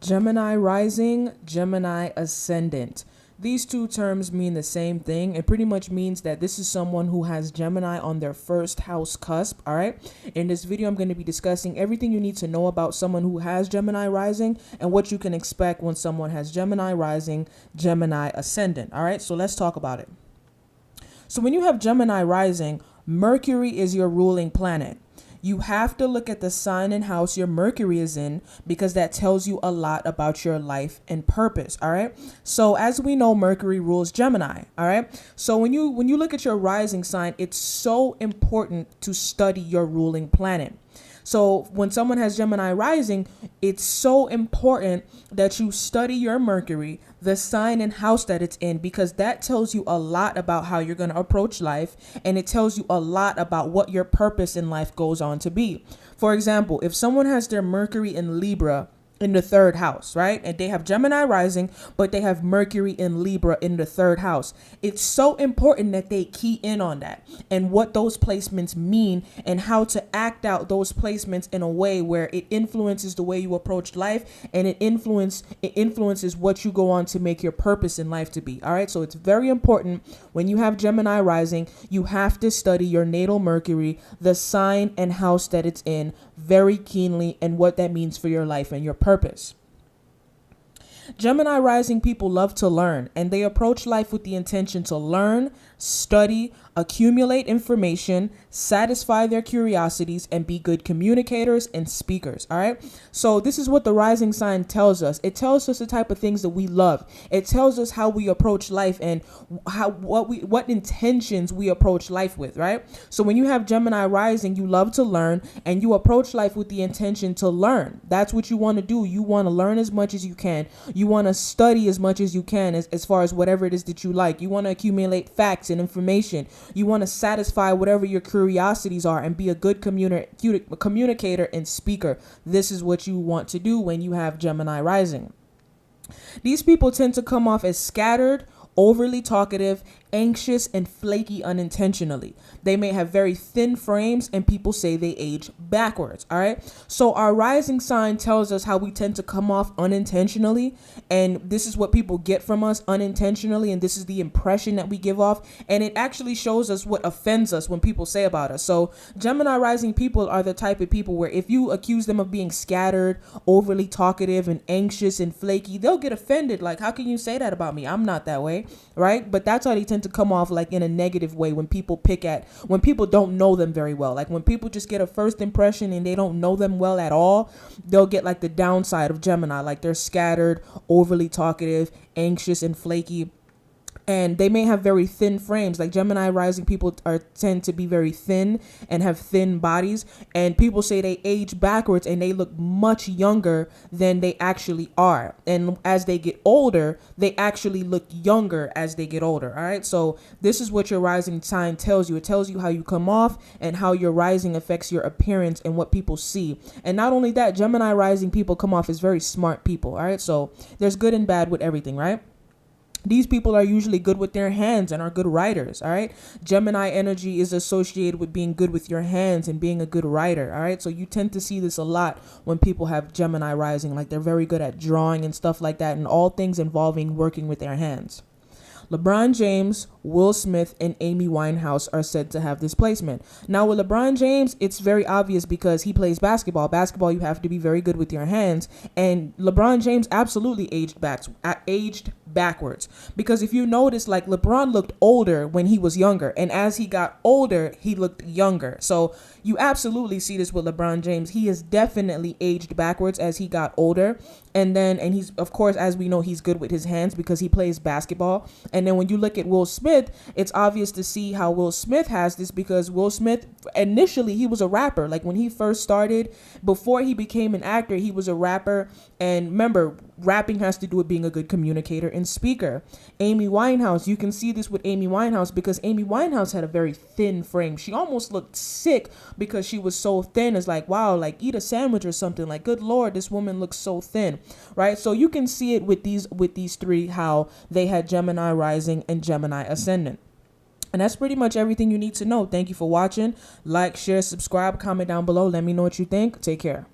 Gemini rising, Gemini ascendant. These two terms mean the same thing. It pretty much means that this is someone who has Gemini on their first house cusp, all right? In this video, I'm going to be discussing everything you need to know about someone who has Gemini rising and what you can expect when someone has Gemini rising, Gemini ascendant, all right? So let's talk about it. So when you have Gemini rising, Mercury is your ruling planet. You have to look at the sign and house your Mercury is in because that tells you a lot about your life and purpose, all right? So as we know, Mercury rules Gemini, all right? So when you look at your rising sign, it's so important to study your ruling planet. So when someone has Gemini rising, it's so important that you study your Mercury, the sign and house that it's in, because that tells you a lot about how you're going to approach life. And it tells you a lot about what your purpose in life goes on to be. For example, if someone has their Mercury in Libra, in the third house, right? And they have Gemini rising, but they have Mercury in Libra in the third house. It's so important that they key in on that and what those placements mean and how to act out those placements in a way where it influences the way you approach life and it influences what you go on to make your purpose in life to be. All right. So it's very important when you have Gemini rising, you have to study your natal Mercury, the sign and house that it's in very keenly and what that means for your life and your purpose. Gemini rising people love to learn, and they approach life with the intention to learn, study, accumulate information, satisfy their curiosities, and be good communicators and speakers. All right. So this is what the rising sign tells us. It tells us the type of things that we love. It tells us how we approach life and what intentions we approach life with. Right. So when you have Gemini rising, you love to learn and you approach life with the intention to learn. That's what you want to do. You want to learn as much as you can. You want to study as much as you can as far as whatever it is that you like. You want to accumulate facts and information. You want to satisfy whatever your curiosities are and be a good communicator and speaker. This is what you want to do when you have Gemini rising. These people tend to come off as scattered, overly talkative, anxious, and flaky unintentionally. They may have very thin frames and people say they age backwards. All right. So our rising sign tells us how we tend to come off unintentionally. And this is what people get from us unintentionally. And this is the impression that we give off. And it actually shows us what offends us when people say about us. So Gemini rising people are the type of people where if you accuse them of being scattered, overly talkative, and anxious and flaky, they'll get offended. Like, how can you say that about me? I'm not that way. Right. But that's how they tend to come off, like in a negative way when people don't know them very well. Like when people just get a first impression and they don't know them well at all, they'll get like the downside of Gemini, like they're scattered, overly talkative, anxious, and flaky. And they may have very thin frames. Like Gemini rising people tend to be very thin and have thin bodies. And people say they age backwards and they look much younger than they actually are. And as they get older, they actually look younger as they get older. All right. So this is what your rising sign tells you. It tells you how you come off and how your rising affects your appearance and what people see. And not only that, Gemini rising people come off as very smart people. All right. So there's good and bad with everything, right? These people are usually good with their hands and are good writers, all right? Gemini energy is associated with being good with your hands and being a good writer, all right? So you tend to see this a lot when people have Gemini rising, like they're very good at drawing and stuff like that and all things involving working with their hands. LeBron James, Will Smith, and Amy Winehouse are said to have this placement. Now, with LeBron James, it's very obvious because he plays basketball. Basketball, you have to be very good with your hands. And LeBron James absolutely aged backwards. Because if you notice, like LeBron looked older when he was younger. And as he got older, he looked younger. So you absolutely see this with LeBron James. He has definitely aged backwards as he got older. And he's, of course, as we know, he's good with his hands because he plays basketball. And then when you look at Will Smith, it's obvious to see how Will Smith has this because Will Smith, initially, he was a rapper. Like when he first started, before he became an actor, he was a rapper. And remember, rapping has to do with being a good communicator and speaker. Amy Winehouse, you can see this with Amy Winehouse because Amy Winehouse had a very thin frame. She almost looked sick because she was so thin. It's like, wow, like eat a sandwich or something. Like, good Lord, this woman looks so thin, right? So you can see it with these three, how they had Gemini rising and Gemini ascendant. And that's pretty much everything you need to know. Thank you for watching. Like, share, subscribe, comment down below. Let me know what you think. Take care.